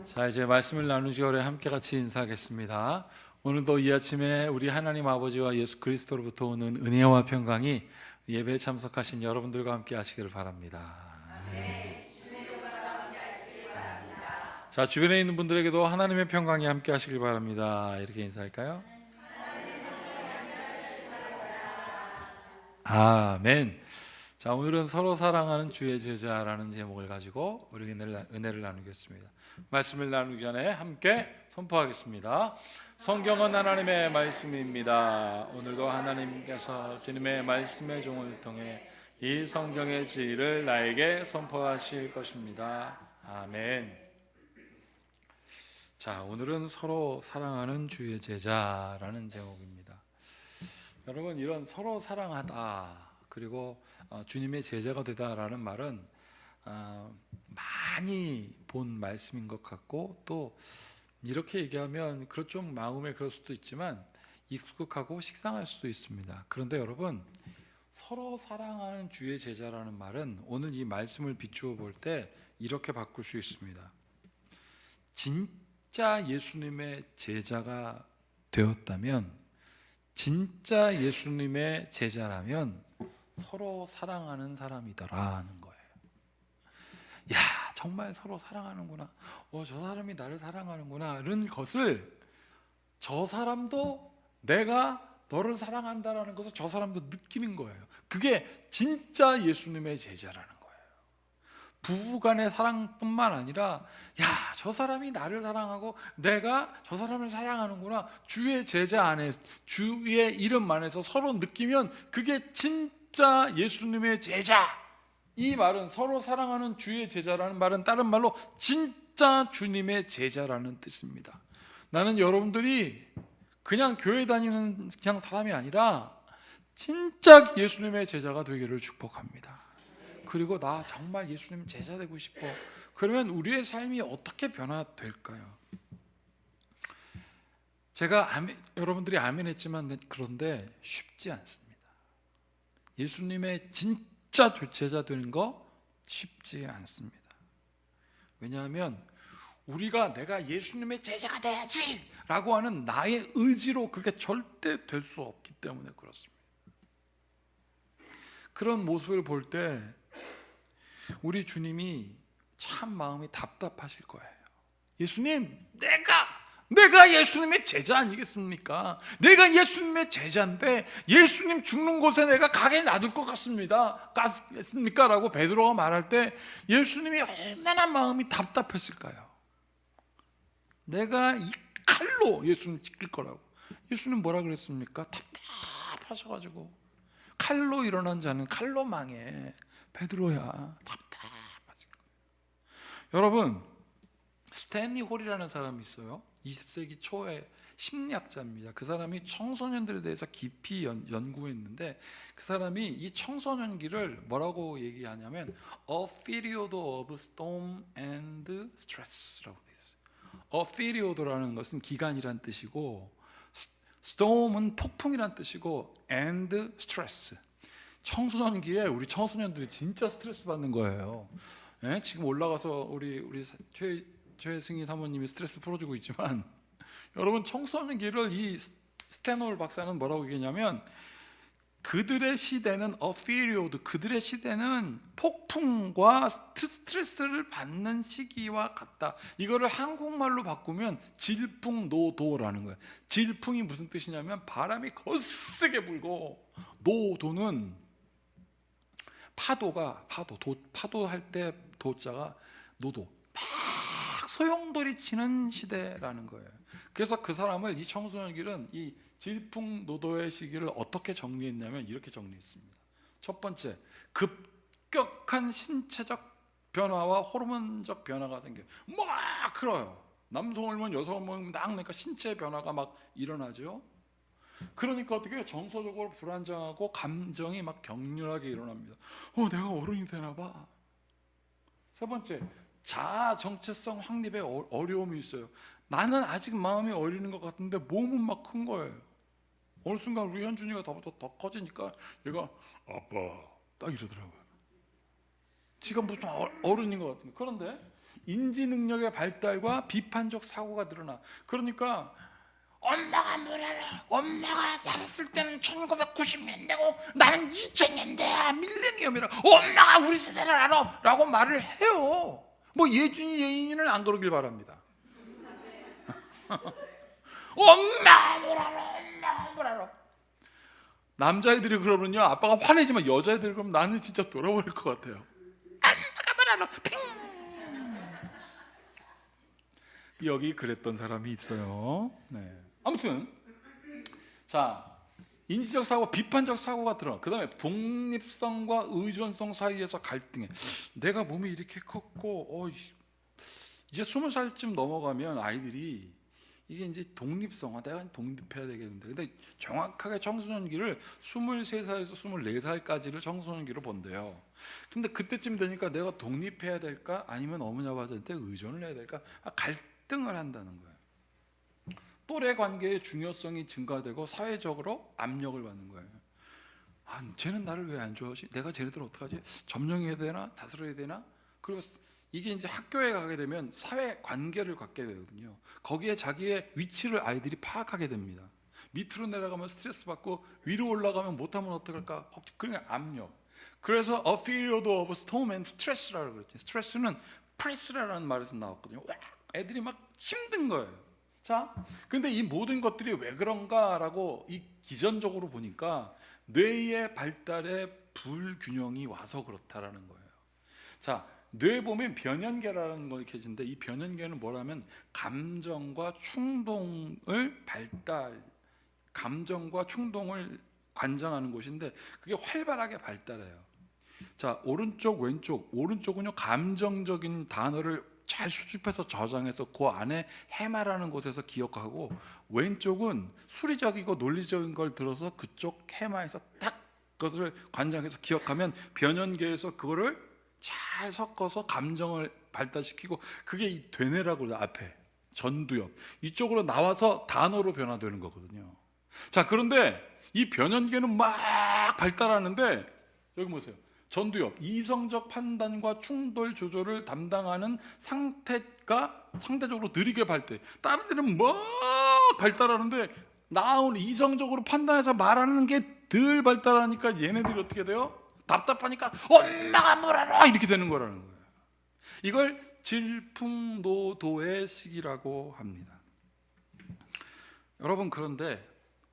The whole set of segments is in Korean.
자, 이제 말씀을 나누기 전에 함께 같이 인사하겠습니다. 오늘도 이 아침에 우리 하나님 아버지와 예수 그리스도로부터 오는 은혜와 평강이 예배에 참석하신 여러분들과 함께 하시기를 바랍니다. 자, 주변에 있는 분들에게도 하나님의 평강이 함께 하시길 바랍니다. 이렇게 인사할까요? 아멘. 자, 오늘은 서로 사랑하는 주의 제자라는 제목을 가지고 우리 은혜를 나누겠습니다. 말씀을 나누기 전에 함께 선포하겠습니다. 성경은 하나님의 말씀입니다. 오늘도 하나님께서 주님의 말씀의 종을 통해 이 성경의 진리를 나에게 선포하실 것입니다. 아멘. 자, 오늘은 서로 사랑하는 주의 제자라는 제목입니다. 여러분, 이런 서로 사랑하다 그리고 주님의 제자가 되다라는 말은 많이 본 말씀인 것 같고, 또 이렇게 얘기하면 좀 마음에 그럴 수도 있지만 익숙하고 식상할 수도 있습니다. 그런데 여러분, 서로 사랑하는 주의 제자라는 말은 오늘 이 말씀을 비추어 볼 때 이렇게 바꿀 수 있습니다. 진짜 예수님의 제자가 되었다면, 진짜 예수님의 제자라면 서로 사랑하는 사람이더라는 거예요. 야, 정말 서로 사랑하는구나. 저 사람이 나를 사랑하는구나. 이런 것을 저 사람도 내가 너를 사랑한다라는 것을 저 사람도 느끼는 거예요. 그게 진짜 예수님의 제자라는 거예요. 부부간의 사랑뿐만 아니라, 야, 저 사람이 나를 사랑하고 내가 저 사람을 사랑하는구나. 주의 제자 안에, 주의 이름 안에서 서로 느끼면 그게 진짜 예수님의 제자. 이 말은, 서로 사랑하는 주의 제자라는 말은 다른 말로 진짜 주님의 제자라는 뜻입니다. 나는 여러분들이 그냥 교회 다니는 그냥 사람이 아니라 진짜 예수님의 제자가 되기를 축복합니다. 그리고 나 정말 예수님 제자 되고 싶어. 그러면 우리의 삶이 어떻게 변화될까요? 제가 여러분들이 아멘 했지만 그런데 쉽지 않습니다. 예수님의 진짜 제자 되는 거 쉽지 않습니다. 왜냐하면 우리가 내가 예수님의 제자가 돼야지 라고 하는 나의 의지로 그게 절대 될 수 없기 때문에 그렇습니다. 그런 모습을 볼 때 우리 주님이 참 마음이 답답하실 거예요. 예수님, 내가 예수님의 제자 아니겠습니까? 내가 예수님의 제자인데 예수님 죽는 곳에 내가 가게 놔둘 것 같습니까? 라고 베드로가 말할 때 예수님이 얼마나 마음이 답답했을까요? 내가 이 칼로 예수님 찍힐 거라고. 예수님 뭐라 그랬습니까? 답답하셔가지고, 칼로 일어난 자는 칼로 망해. 베드로야, 답답하지. 여러분, 스탠리 홀이라는 사람이 있어요. 20세기 초에 심리학자입니다. 그 사람이 청소년들에 대해서 깊이 연구했는데, 그 사람이 이 청소년기를 뭐라고 얘기하냐면 A period of storm and stress라고 되어 있어요. A period라는 것은 기간이란 뜻이고, storm은 폭풍이란 뜻이고, and stress, 청소년기에 우리 청소년들이 진짜 스트레스 받는 거예요. 예? 지금 올라가서 우리 최승희 사모님이 스트레스 풀어주고 있지만, 여러분, 청소년기를 이 스탠홀 박사는 뭐라고 얘기했냐면, 그들의 시대는 a period, 그들의 시대는 폭풍과 스트레스를 받는 시기와 같다. 이거를 한국말로 바꾸면 질풍노도라는 거예요. 질풍이 무슨 뜻이냐면 바람이 거세게 불고, 노도는 파도 할 때 도자가 노도, 막 소용돌이 치는 시대라는 거예요. 그래서 그 사람을, 이 청소년기는 이 질풍노도의 시기를 어떻게 정리했냐면 이렇게 정리했습니다. 첫 번째, 급격한 신체적 변화와 호르몬적 변화가 생겨요. 막 그래요. 남성 호르몬, 여성 호르몬 막, 그러니까 신체 변화가 막 일어나죠. 그러니까 어떻게 해요? 정서적으로 불안정하고 감정이 막 격렬하게 일어납니다. 내가 어른이 되나 봐. 세 번째, 자아 정체성 확립에 어려움이 있어요. 나는 아직 마음이 어리는 것 같은데 몸은 막 큰 거예요. 어느 순간 우리 현준이가 더 커지니까 얘가 아빠 딱 이러더라고요. 지가 무슨 어른인 것 같은데. 그런데 인지 능력의 발달과 비판적 사고가 늘어나. 그러니까 엄마가 뭐라, 엄마가 살았을 때는 1990년대고 나는 2000년대야, 밀레니엄이라, 엄마가 우리 세대를 알아 라고 말을 해요. 뭐 예준이 예인이는 안 그러길 바랍니다. 엄마가 뭐라, 엄마가 뭐라. 남자애들이 그러면요 아빠가 화내지만 여자애들이 그러면 나는 진짜 돌아버릴 것 같아요. 엄마가 뭐라 핑. 여기 그랬던 사람이 있어요. 네. 아무튼 자, 인지적 사고, 비판적 사고가 들어. 그 다음에 독립성과 의존성 사이에서 갈등해. 내가 몸이 이렇게 컸고 이제 20살쯤 넘어가면 아이들이 이게 이제 독립성, 내가 독립해야 되겠는데, 근데 정확하게 청소년기를 23살에서 24살까지를 청소년기로 본대요. 근데 그때쯤 되니까 내가 독립해야 될까 아니면 어머니 아버지한테 의존을 해야 될까 갈등을 한다는 거예요. 또래 관계의 중요성이 증가되고 사회적으로 압력을 받는 거예요. 쟤는 나를 왜 안 좋아하지? 내가 쟤네들 어떡하지? 점령해야 되나? 다스려야 되나? 그리고 이게 이제 학교에 가게 되면 사회 관계를 갖게 되거든요. 거기에 자기의 위치를 아이들이 파악하게 됩니다. 밑으로 내려가면 스트레스 받고 위로 올라가면 못하면 어떡할까? 그러니까 압력. 그래서 a period of storm and stress라고 그랬죠. 스트레스는 프레스라는 말에서 나왔거든요. 애들이 막 힘든 거예요. 자, 근데 이 모든 것들이 왜 그런가라고 이 기전적으로 보니까 뇌의 발달에 불균형이 와서 그렇다라는 거예요. 자, 뇌에 보면 변연계라는 거 이렇게 있는데, 이 변연계는 뭐라면 감정과 충동을 감정과 충동을 관장하는 곳인데 그게 활발하게 발달해요. 자, 오른쪽 왼쪽, 오른쪽은요 감정적인 단어를 잘 수집해서 저장해서 그 안에 해마라는 곳에서 기억하고, 왼쪽은 수리적이고 논리적인 걸 들어서 그쪽 해마에서 딱 그것을 관장해서 기억하면 변연계에서 그거를 잘 섞어서 감정을 발달시키고, 그게 이 되뇌라고 그래요. 앞에 전두엽 이쪽으로 나와서 단어로 변화되는 거거든요. 자, 그런데 이 변연계는 막 발달하는데 여기 보세요. 전두엽, 이성적 판단과 충돌 조절을 담당하는 상태가 상대적으로 느리게 발달. 다른 데는 막 발달하는데 나온 이성적으로 판단해서 말하는 게 덜 발달하니까 얘네들이 어떻게 돼요? 답답하니까 엄마가 뭐라노 이렇게 되는 거라는 거예요. 이걸 질풍노도의 시기라고 합니다. 여러분, 그런데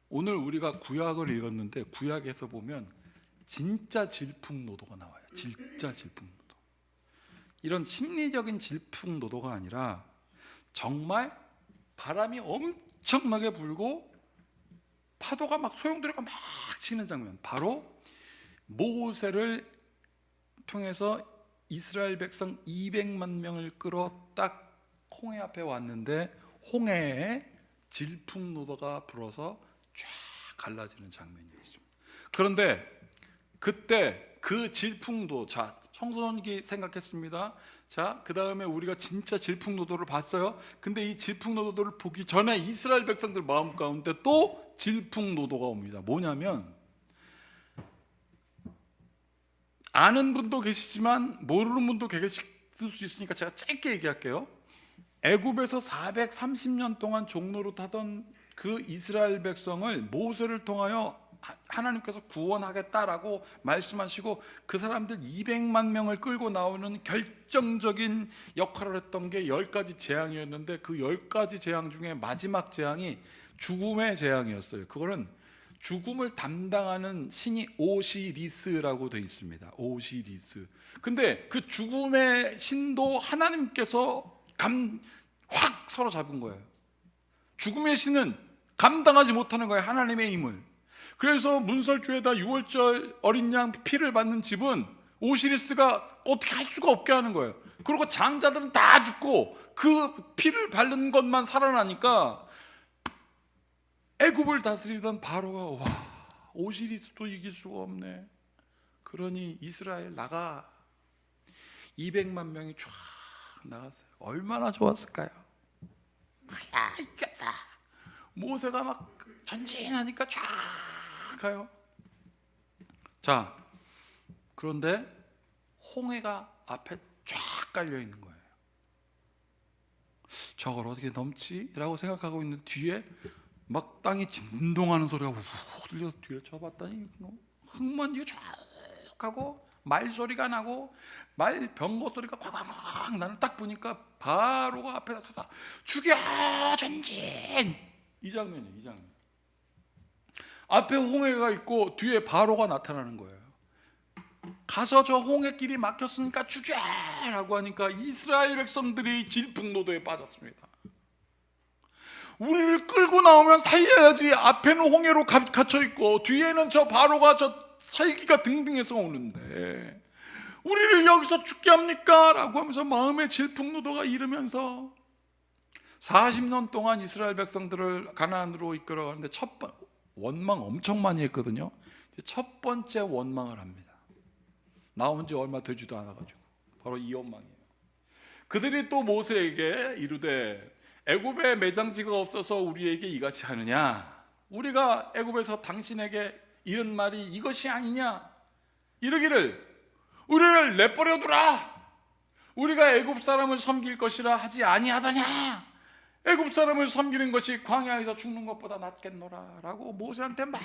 오늘 우리가 구약을 읽었는데 구약에서 보면 진짜 질풍노도가 나와요. 진짜 질풍노도. 이런 심리적인 질풍노도가 아니라 정말 바람이 엄청나게 불고 파도가 막 소용돌이가 막 치는 장면, 바로 모세를 통해서 이스라엘 백성 200만 명을 끌어 딱 홍해 앞에 왔는데 홍해에 질풍노도가 불어서 쫙 갈라지는 장면이 있습니다. 그런데 그때 그 질풍노도, 자, 청소년기 생각했습니다. 자, 그 다음에 우리가 진짜 질풍노도를 봤어요. 근데 이 질풍노도를 보기 전에 이스라엘 백성들 마음 가운데 또 질풍노도가 옵니다. 뭐냐면, 아는 분도 계시지만 모르는 분도 계실 수 있으니까 제가 짧게 얘기할게요. 애굽에서 430년 동안 종로로 타던 그 이스라엘 백성을 모세를 통하여 하나님께서 구원하겠다라고 말씀하시고 그 사람들 200만 명을 끌고 나오는 결정적인 역할을 했던 게 10가지 재앙이었는데, 그 10가지 재앙 중에 마지막 재앙이 죽음의 재앙이었어요. 그거는 죽음을 담당하는 신이 오시리스라고 되어 있습니다. 오시리스. 근데 그 죽음의 신도 하나님께서 확 서로 잡은 거예요. 죽음의 신은 감당하지 못하는 거예요, 하나님의 힘을. 그래서 문설주에다 유월절 어린 양 피를 받는 집은 오시리스가 어떻게 할 수가 없게 하는 거예요. 그리고 장자들은 다 죽고 그 피를 바른 것만 살아나니까 애굽을 다스리던 바로가, 와, 오시리스도 이길 수가 없네. 그러니 이스라엘 나가. 200만 명이 쫙 나갔어요. 얼마나 좋았을까요? 야, 이겼다. 모세가 막 전진하니까 쫙 가요. 자, 그런데 홍해가 앞에 쫙 깔려 있는 거예요. 저걸 어떻게 넘지? 라고 생각하고 있는 뒤에 막 땅이 진동하는 소리가 훅 들려서 뒤를 쳐봤더니 흙먼 뒤에 쫙 하고 말소리가 나고 말 병거 소리가 꽉꽉 나는, 딱 보니까 바로가 앞에서 서서 죽여 전진, 이 장면이에요. 이 장면. 앞에 홍해가 있고 뒤에 바로가 나타나는 거예요. 가서 저 홍해길이 막혔으니까 죽여라고 하니까 이스라엘 백성들이 질풍노도에 빠졌습니다. 우리를 끌고 나오면 살려야지. 앞에는 홍해로 갇혀 있고 뒤에는 저 바로가 저 살기가 등등해서 오는데 우리를 여기서 죽게 합니까? 라고 하면서 마음의 질풍노도가 이르면서 40년 동안 이스라엘 백성들을 가나안으로 이끌어가는데 원망 엄청 많이 했거든요. 첫 번째 원망을 합니다. 나온 지 얼마 되지도 않아가지고 바로 이 원망이에요. 그들이 또 모세에게 이르되 애굽에 매장지가 없어서 우리에게 이같이 하느냐? 우리가 애굽에서 당신에게 이런 말이 이것이 아니냐? 이르기를 우리를 내버려 두라. 우리가 애굽 사람을 섬길 것이라 하지 아니하더냐? 애굽 사람을 섬기는 것이 광야에서 죽는 것보다 낫겠노라 라고 모세한테 막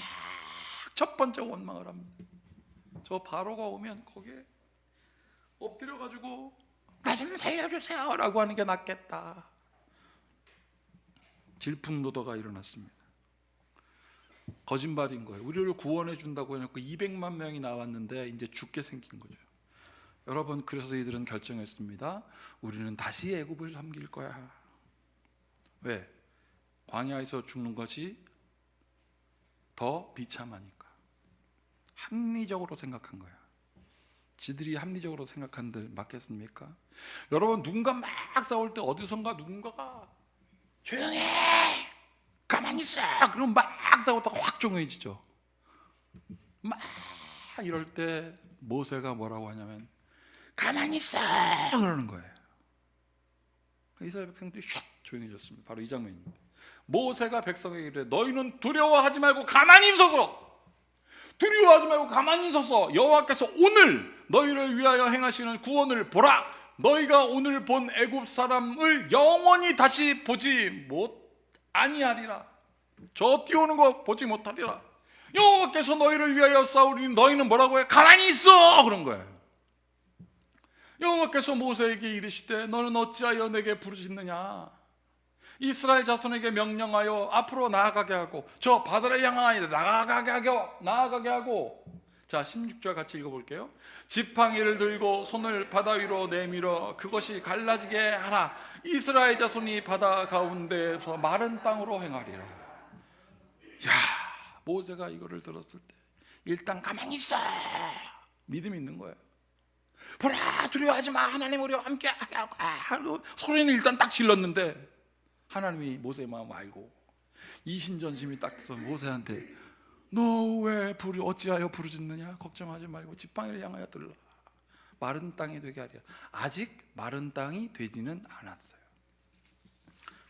첫 번째 원망을 합니다. 저 바로가 오면 거기에 엎드려 가지고 나 좀 살려주세요 라고 하는 게 낫겠다. 질풍노도가 일어났습니다. 거짓말인 거예요. 우리를 구원해 준다고 해놓고 200만 명이 나왔는데 이제 죽게 생긴 거죠. 여러분, 그래서 이들은 결정했습니다. 우리는 다시 애굽을 섬길 거야. 왜? 광야에서 죽는 것이 더 비참하니까. 합리적으로 생각한 거야. 지들이 합리적으로 생각한들 맞겠습니까? 여러분, 누군가 막 싸울 때 어디선가 누군가가 조용해! 가만히 있어! 그럼 막 싸우다가 확 조용해지죠. 막 이럴 때 모세가 뭐라고 하냐면 가만히 있어! 그러는 거예요. 이스라엘 백성들이 샥 조용해졌습니다. 바로 이 장면입니다. 모세가 백성에게 이르되 너희는 두려워하지 말고 가만히 있어서, 두려워하지 말고 가만히 있어서 여호와께서 오늘 너희를 위하여 행하시는 구원을 보라. 너희가 오늘 본 애굽 사람을 영원히 다시 보지 아니하리라. 저 뛰어오는 거 보지 못하리라. 여호와께서 너희를 위하여 싸우리니 너희는 뭐라고 해? 가만히 있어! 그런 거예요. 여호와께서 모세에게 이르시되 너는 어찌하여 내게 부르짖느냐? 이스라엘 자손에게 명령하여 앞으로 나아가게 하고 저 바다를 향하여 나아가게 하고. 자, 16절 같이 읽어볼게요. 지팡이를 들고 손을 바다 위로 내밀어 그것이 갈라지게 하라. 이스라엘 자손이 바다 가운데에서 마른 땅으로 행하리라. 야, 모세가 이거를 들었을 때 일단 가만히 있어. 믿음이 있는 거예요. 보라, 두려워하지 마. 하나님 우리와 함께 하고 소리는 일단 딱 질렀는데 하나님이 모세의 마음을 알고 이신전심이 딱 돼서 모세한테 너 왜 어찌하여 부르짖느냐? 걱정하지 말고 지팡이를 향하여 들라. 마른 땅이 되게 하리라. 아직 마른 땅이 되지는 않았어요.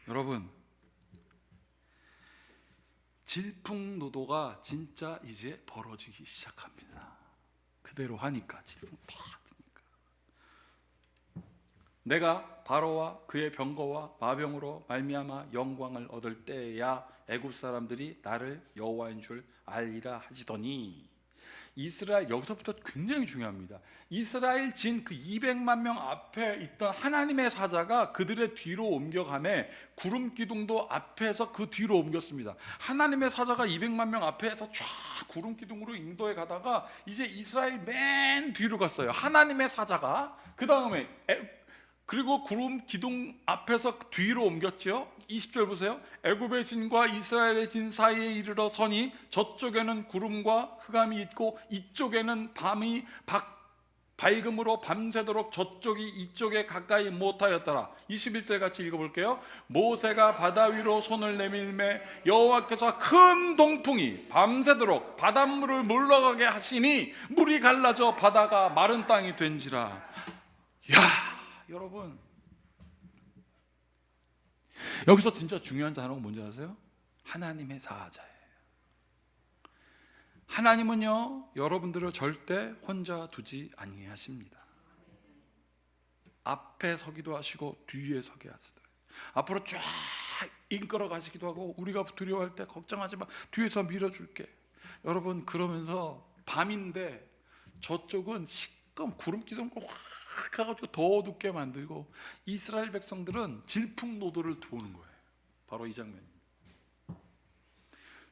여러분, 질풍노도가 진짜 이제 벌어지기 시작합니다. 그대로 하니까 질풍 팍 드니까. 내가 바로와 그의 병거와 마병으로 말미암아 영광을 얻을 때야 애굽 사람들이 나를 여호와인 줄 알리라 하시더니. 이스라엘, 여기서부터 굉장히 중요합니다. 이스라엘 진 그 200만 명 앞에 있던 하나님의 사자가 그들의 뒤로 옮겨가매 구름 기둥도 앞에서 그 뒤로 옮겼습니다. 하나님의 사자가 200만 명 앞에서 쫙 구름 기둥으로 인도해 가다가 이제 이스라엘 맨 뒤로 갔어요. 하나님의 사자가. 그 다음에 그리고 구름 기둥 앞에서 뒤로 옮겼죠. 20절 보세요. 애굽의 진과 이스라엘의 진 사이에 이르러 서니 저쪽에는 구름과 흑암이 있고 이쪽에는 밤이 밝음으로 밤새도록 저쪽이 이쪽에 가까이 못하였더라. 21절 같이 읽어볼게요. 모세가 바다 위로 손을 내밀매 여호와께서 큰 동풍이 밤새도록 바닷물을 물러가게 하시니 물이 갈라져 바다가 마른 땅이 된지라. 야, 여러분, 여기서 진짜 중요한 단어가 뭔지 아세요? 하나님의 사자예요. 하나님은요, 여러분들을 절대 혼자 두지 아니하십니다. 앞에 서기도 하시고 뒤에 서게 하시더라. 앞으로 쫙 이끌어 가시기도 하고, 우리가 두려워할 때 걱정하지 마, 뒤에서 밀어줄게. 여러분, 그러면서 밤인데 저쪽은 시꺼먼 구름 기둥으로 확 가가지고 더 어둡게 만들고, 이스라엘 백성들은 질풍노도를 도는 거예요. 바로 이 장면.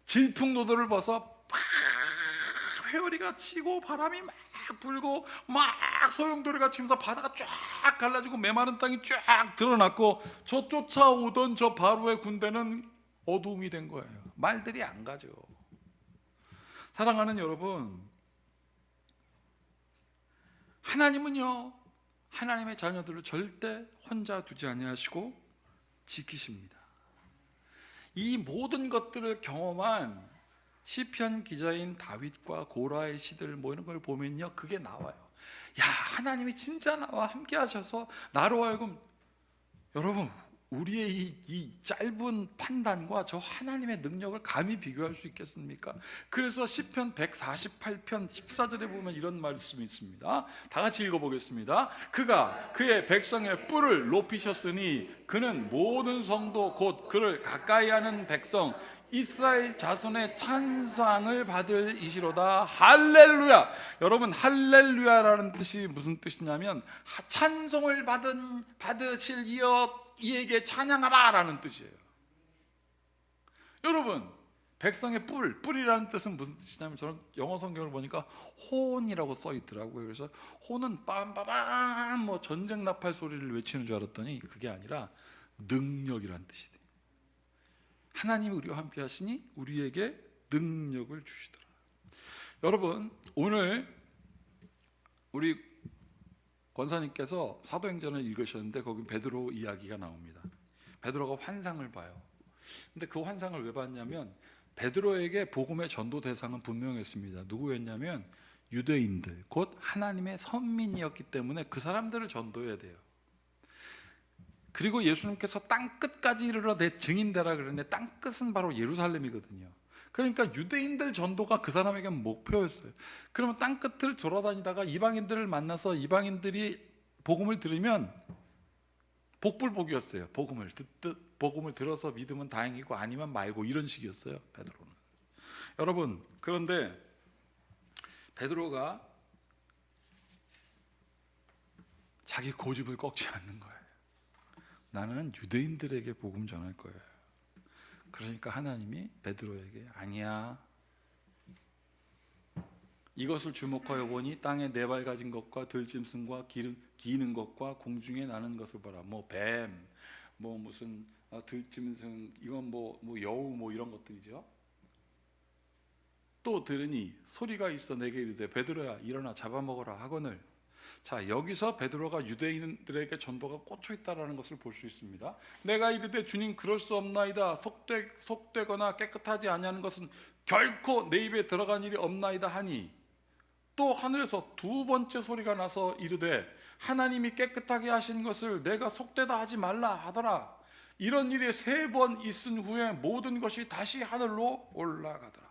질풍노도를 봐서 막 회오리가 치고 바람이 막 불고 막 소용돌이가 치면서 바다가 쫙 갈라지고 메마른 땅이 쫙 드러났고, 저 쫓아오던 저 바로의 군대는 어두움이 된 거예요. 말들이 안 가죠. 사랑하는 여러분, 하나님은요, 하나님의 자녀들을 절대 혼자 두지 아니하시고 지키십니다. 이 모든 것들을 경험한 시편 기자인 다윗과 고라의 시들 뭐 이런 걸 보면요, 그게 나와요. 야, 하나님이 진짜 나와 함께 하셔서 나로 하여금, 여러분, 우리의 이 짧은 판단과 저 하나님의 능력을 감히 비교할 수 있겠습니까? 그래서 시편 148편 14절에 보면 이런 말씀이 있습니다. 다 같이 읽어보겠습니다. 그가 그의 백성의 뿔을 높이셨으니 그는 모든 성도 곧 그를 가까이 하는 백성 이스라엘 자손의 찬상을 받을 이시로다. 할렐루야. 여러분, 할렐루야라는 뜻이 무슨 뜻이냐면 찬송을 받으실 이에게 찬양하라 라는 뜻이에요. 여러분, 백성의 뿔이라는 뜻은 무슨 뜻이냐면, 저는 영어 성경을 보니까 호온이라고 써 있더라고요. 그래서 호는 빰빠밤 뭐 전쟁 나팔 소리를 외치는 줄 알았더니 그게 아니라 능력이라는 뜻이 돼요. 하나님이 우리와 함께 하시니 우리에게 능력을 주시더라. 여러분, 오늘 우리 권사님께서 사도행전을 읽으셨는데 거기 베드로 이야기가 나옵니다. 베드로가 환상을 봐요. 근데 그 환상을 왜 봤냐면, 베드로에게 복음의 전도 대상은 분명했습니다. 누구였냐면 유대인들, 곧 하나님의 선민이었기 때문에 그 사람들을 전도해야 돼요. 그리고 예수님께서 땅 끝까지 이르러 내 증인되라 그랬는데 땅 끝은 바로 예루살렘이거든요. 그러니까 유대인들 전도가 그 사람에게 목표였어요. 그러면 땅 끝을 돌아다니다가 이방인들을 만나서 이방인들이 복음을 들으면 복불복이었어요. 복음을 들어서 믿으면 다행이고 아니면 말고, 이런 식이었어요, 베드로는. 여러분, 그런데 베드로가 자기 고집을 꺾지 않는 거예요. 나는 유대인들에게 복음 전할 거예요. 그러니까 하나님이 베드로에게 아니야, 이것을 주목하여 보니 땅에 네 발 가진 것과 들짐승과 기는 것과 공중에 나는 것을 봐라. 뭐 뱀, 뭐 무슨 들짐승, 이건 뭐 여우 뭐 이런 것들이죠. 또 들으니 소리가 있어 내게 이르되 베드로야 일어나 잡아먹어라 하거늘. 자, 여기서 베드로가 유대인들에게 전도가 꽂혀 있다라는 것을 볼 수 있습니다. 내가 이르되 주님 그럴 수 없나이다. 속되거나 깨끗하지 아니하는 것은 결코 내 입에 들어간 일이 없나이다 하니, 또 하늘에서 두 번째 소리가 나서 이르되 하나님이 깨끗하게 하신 것을 내가 속되다 하지 말라 하더라. 이런 일이 3번 있은 후에 모든 것이 다시 하늘로 올라가더라.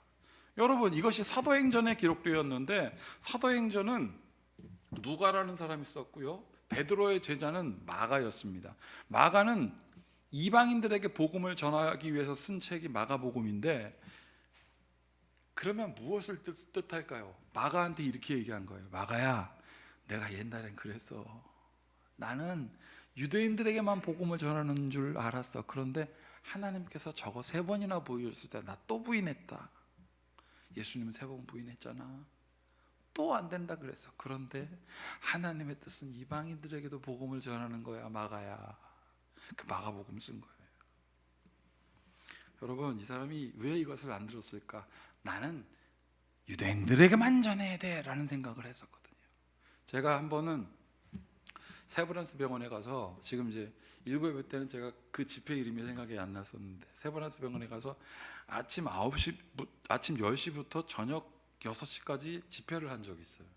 여러분, 이것이 사도행전에 기록되었는데, 사도행전은 누가라는 사람이 썼고요, 베드로의 제자는 마가였습니다. 마가는 이방인들에게 복음을 전하기 위해서 쓴 책이 마가복음인데, 그러면 무엇을 뜻할까요? 마가한테 이렇게 얘기한 거예요. 마가야, 내가 옛날엔 그랬어. 나는 유대인들에게만 복음을 전하는 줄 알았어. 그런데 하나님께서 저거 3번이나 보여줬을 때 나 또 부인했다. 예수님은 3번 부인했잖아. 또 안 된다 그랬어. 그런데 하나님의 뜻은 이방인들에게도 복음을 전하는 거야, 마가야. 그 마가복음 쓴 거예요. 여러분, 이 사람이 왜 이것을 안 들었을까? 나는 유대인들에게만 전해야 돼 라는 생각을 했었거든요. 제가 한 번은 세브란스 병원에 가서, 지금 이제 1부예배 때는 제가 그 집회 이름이 생각이 안 났었는데, 세브란스 병원에 가서 아침 10시부터 저녁 6시까지 집회를 한 적이 있어요.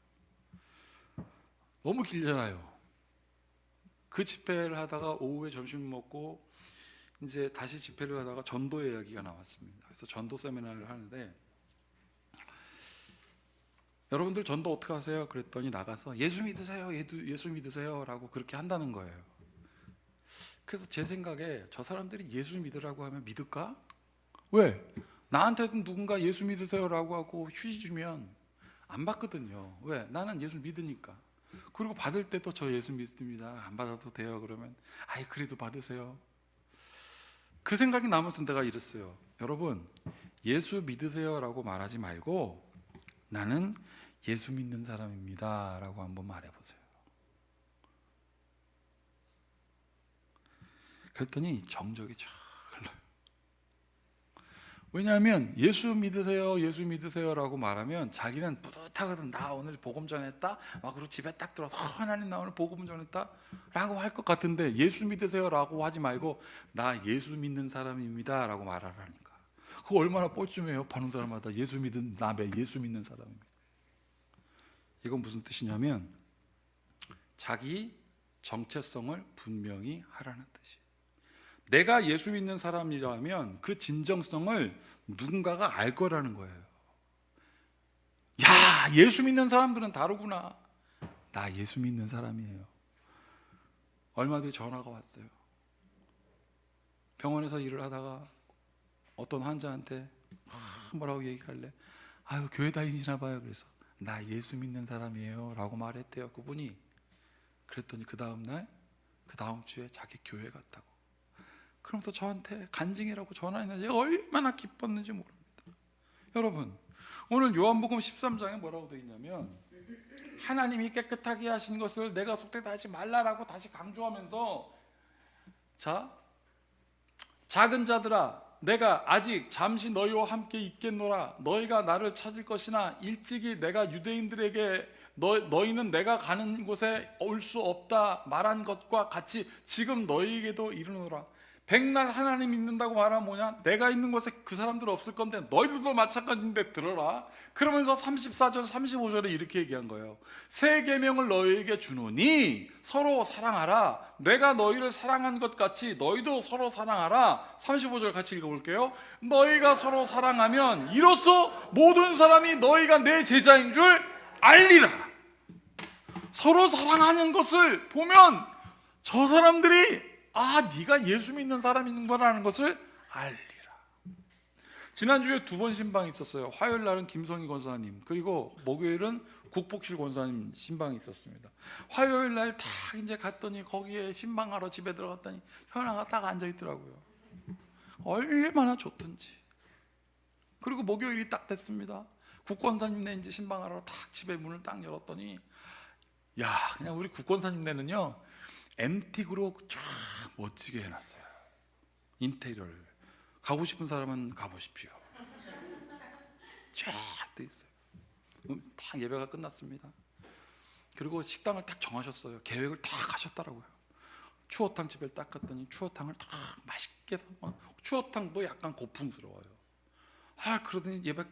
너무 길잖아요. 그 집회를 하다가 오후에 점심 먹고 이제 다시 집회를 하다가 전도 이야기가 나왔습니다. 그래서 전도 세미나를 하는데, 여러분들 전도 어떻게 하세요? 그랬더니 나가서 예수 믿으세요, 예수 믿으세요 라고 그렇게 한다는 거예요. 그래서 제 생각에 저 사람들이 예수 믿으라고 하면 믿을까? 왜? 나한테도 누군가 예수 믿으세요라고 하고 휴지 주면 안 받거든요. 왜? 나는 예수 믿으니까. 그리고 받을 때도 저 예수 믿습니다. 안 받아도 돼요. 그러면 아이 그래도 받으세요. 그 생각이 나면서 내가 이랬어요. 여러분, 예수 믿으세요라고 말하지 말고 나는 예수 믿는 사람입니다라고 한번 말해보세요. 그랬더니 정적이 쫙 흘러요. 왜냐하면 예수 믿으세요라고 말하면 자기는 뿌듯하거든. 나 오늘 복음 전했다. 막 그리고 집에 딱 들어서 하나님 나 오늘 복음 전했다 라고 할 것 같은데, 예수 믿으세요라고 하지 말고 나 예수 믿는 사람입니다 라고 말하라니까. 그거 얼마나 뻘쭘해요. 보는 사람마다 예수 믿는 나배 예수 믿는 사람입니다. 이건 무슨 뜻이냐면 자기 정체성을 분명히 하라는 뜻이에요. 내가 예수 믿는 사람이라면 그 진정성을 누군가가 알 거라는 거예요. 야, 예수 믿는 사람들은 다르구나. 나 예수 믿는 사람이에요. 얼마 뒤에 전화가 왔어요. 병원에서 일을 하다가 어떤 환자한테 뭐라고 얘기할래? 아유, 교회 다니시나 봐요. 그래서 나 예수 믿는 사람이에요 라고 말했대요. 그분이. 그랬더니 그 다음날, 그 다음 주에 자기 교회 갔다고. 그러면서 저한테 간증이라고 전화했는데 얼마나 기뻤는지 모릅니다. 여러분, 오늘 요한복음 13장에 뭐라고 되어 있냐면 하나님이 깨끗하게 하신 것을 내가 속되다 하지 말라라고 다시 강조하면서, 자, 작은 자들아 내가 아직 잠시 너희와 함께 있겠노라. 너희가 나를 찾을 것이나 일찍이 내가 유대인들에게 너희는 내가 가는 곳에 올 수 없다 말한 것과 같이 지금 너희에게도 이르노라. 백날 하나님 믿는다고 말하면 뭐냐? 내가 있는 곳에 그 사람들 없을 건데 너희들도 마찬가지인데 들어라. 그러면서 34절 35절에 이렇게 얘기한 거예요. 새 계명을 너희에게 주노니 서로 사랑하라. 내가 너희를 사랑한 것 같이 너희도 서로 사랑하라. 35절 같이 읽어볼게요. 너희가 서로 사랑하면 이로써 모든 사람이 너희가 내 제자인 줄 알리라. 서로 사랑하는 것을 보면 저 사람들이 네가 예수 믿는 사람인 거라는 것을 알리라. 지난주에 2번 신방이 있었어요. 화요일 날은 김성희 권사님, 그리고 목요일은 국복실 권사님 신방이 있었습니다. 화요일 날 딱 이제 갔더니 거기에 신방하러 집에 들어갔더니 현아가 딱 앉아 있더라고요. 얼마나 좋던지. 그리고 목요일이 딱 됐습니다. 국권사님네 이제 신방하러 딱 집에 문을 딱 열었더니, 야, 그냥 우리 국권사님네는요 엠틱으로 쫙 멋지게 해놨어요. 인테리어를. 가고 싶은 사람은 가보십시오. 쫙 돼 있어요. 딱 예배가 끝났습니다. 그리고 식당을 딱 정하셨어요. 계획을 딱 하셨더라고요. 추어탕 집에 딱 갔더니 추어탕을 딱 맛있게 해서, 추어탕도 약간 고풍스러워요. 그러더니 예배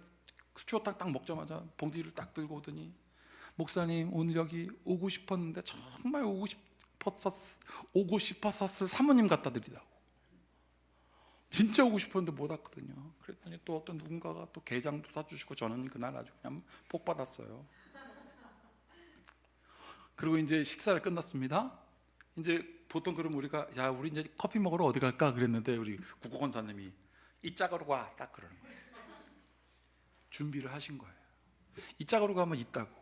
추어탕 딱 먹자마자 봉지를 딱 들고 오더니, 목사님 오늘 여기 오고 싶었는데 정말 오고 싶었었을 사모님 갖다 드리라고. 진짜 오고 싶었는데 못 왔거든요. 그랬더니 또 어떤 누군가가 또 게장도 사주시고 저는 그날 아주 그냥 복 받았어요. 그리고 이제 식사를 끝났습니다. 이제 보통 그럼 우리가 우리 이제 커피 먹으러 어디 갈까 그랬는데 우리 국어권사님이 이 짝으로 가 딱 그러는 거예요. 준비를 하신 거예요. 이 짝으로 가면 있다고.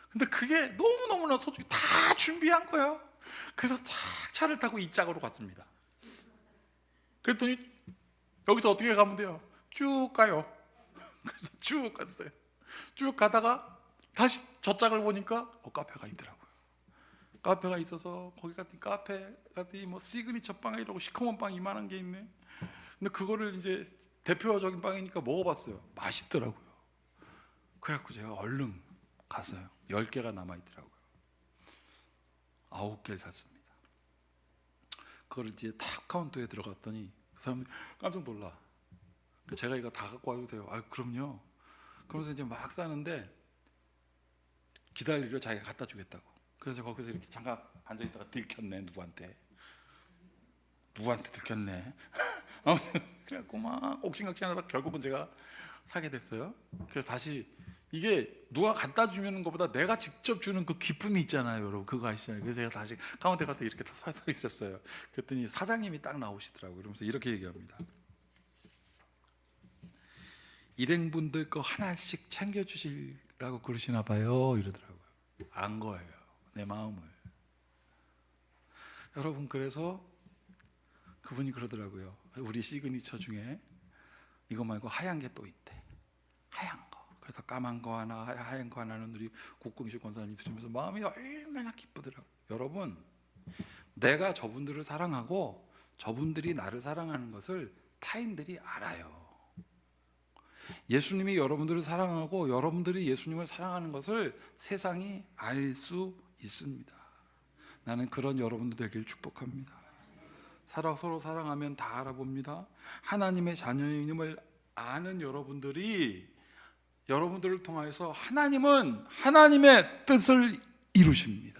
근데 그게 너무너무나 소중히 다 준비한 거예요. 그래서 딱 차를 타고 이 짝으로 갔습니다. 그랬더니 여기서 어떻게 가면 돼요? 쭉 가요. 그래서 쭉 갔어요. 쭉 가다가 다시 저 짝을 보니까 카페가 있더라고요. 카페가 있어서 거기 갔더니 카페 갔더니 뭐 시그니처 빵이라고 시커먼 빵 이만한 게 있네. 근데 그거를 이제 대표적인 빵이니까 먹어봤어요. 맛있더라고요. 그래갖고 제가 얼른 갔어요. 10개가 남아있더라고요. 9개를 샀습니다. 그걸 이제 탁 카운터에 들어갔더니 그 사람이 깜짝 놀라. 제가 이거 다 갖고 와도 돼요? 그럼요. 그러면서 이제 막 싸는데 기다리려 자기가 갖다 주겠다고. 그래서 거기서 이렇게 잠깐 앉아있다가 들켰네. 누구한테 들켰네. 아무튼 그래갖고 막 옥신각신하다 결국은 제가 사게 됐어요. 그래서 다시 이게 누가 갖다 주는 것보다 내가 직접 주는 그 기쁨이 있잖아요, 여러분. 그거 아시잖아요. 그래서 제가 다시 가운데 가서 이렇게 서 있었어요. 그랬더니 사장님이 딱 나오시더라고요. 그러면서 이렇게 얘기합니다. 일행분들 거 하나씩 챙겨주시라고 그러시나 봐요, 이러더라고요. 안 거예요, 내 마음을. 여러분, 그래서 그분이 그러더라고요. 우리 시그니처 중에 이거 말고 하얀 게 또 있대. 하얀 거. 그래서 까만 거 하나, 하얀 거 하나는 우리 국궁식 권사님 입으시면서 마음이 얼마나 기쁘더라고요. 여러분, 내가 저분들을 사랑하고 저분들이 나를 사랑하는 것을 타인들이 알아요. 예수님이 여러분들을 사랑하고 여러분들이 예수님을 사랑하는 것을 세상이 알 수 있습니다. 나는 그런 여러분들 되길 축복합니다. 서로 사랑하면 다 알아봅니다. 하나님의 자녀임을 아는 여러분들이 여러분들을 통하여서 하나님은 하나님의 뜻을 이루십니다.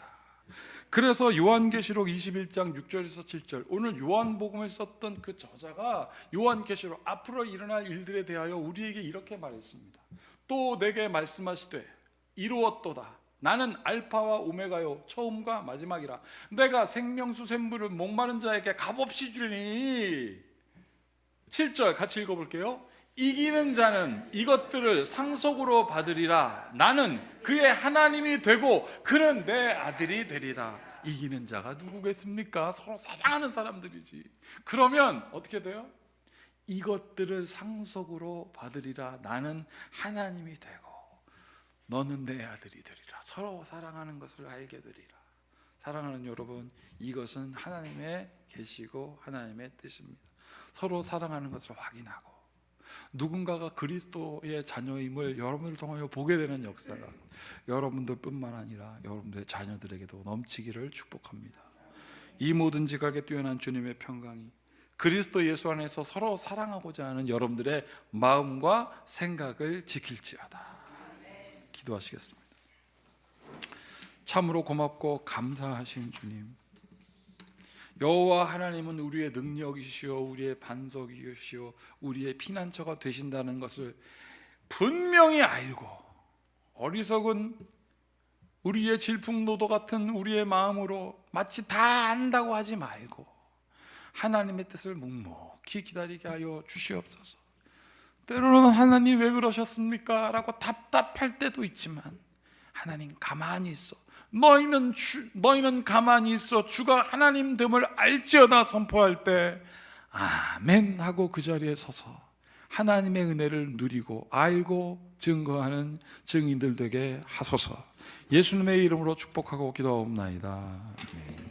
그래서 요한계시록 21장 6절에서 7절, 오늘 요한복음을 썼던 그 저자가 요한계시록 앞으로 일어날 일들에 대하여 우리에게 이렇게 말했습니다. 또 내게 말씀하시되 이루었도다. 나는 알파와 오메가요, 처음과 마지막이라. 내가 생명수 샘물을 목마른 자에게 값없이 주리니. 7절 같이 읽어볼게요. 이기는 자는 이것들을 상속으로 받으리라. 나는 그의 하나님이 되고 그는 내 아들이 되리라. 이기는 자가 누구겠습니까? 서로 사랑하는 사람들이지. 그러면 어떻게 돼요? 이것들을 상속으로 받으리라. 나는 하나님이 되고 너는 내 아들이 되리라. 서로 사랑하는 것을 알게 되리라. 사랑하는 여러분, 이것은 하나님의 계시고 하나님의 뜻입니다. 서로 사랑하는 것을 확인하고 누군가가 그리스도의 자녀임을 여러분을 통하여 보게 되는 역사가 여러분들뿐만 아니라 여러분들의 자녀들에게도 넘치기를 축복합니다. 이 모든 지각에 뛰어난 주님의 평강이 그리스도 예수 안에서 서로 사랑하고자 하는 여러분들의 마음과 생각을 지킬지어다. 기도하시겠습니다. 참으로 고맙고 감사하신 주님, 여호와 하나님은 우리의 능력이시오, 우리의 반석이시오, 우리의 피난처가 되신다는 것을 분명히 알고, 어리석은 우리의 질풍노도 같은 우리의 마음으로 마치 다 안다고 하지 말고 하나님의 뜻을 묵묵히 기다리게 하여 주시옵소서. 때로는 하나님 왜 그러셨습니까? 라고 답답할 때도 있지만 하나님 가만히 있어. 너희는 가만히 있어. 주가 하나님 됨을 알지어다 선포할 때 아멘 하고 그 자리에 서서 하나님의 은혜를 누리고 알고 증거하는 증인들 되게 하소서. 예수님의 이름으로 축복하고 기도하옵나이다. 아멘.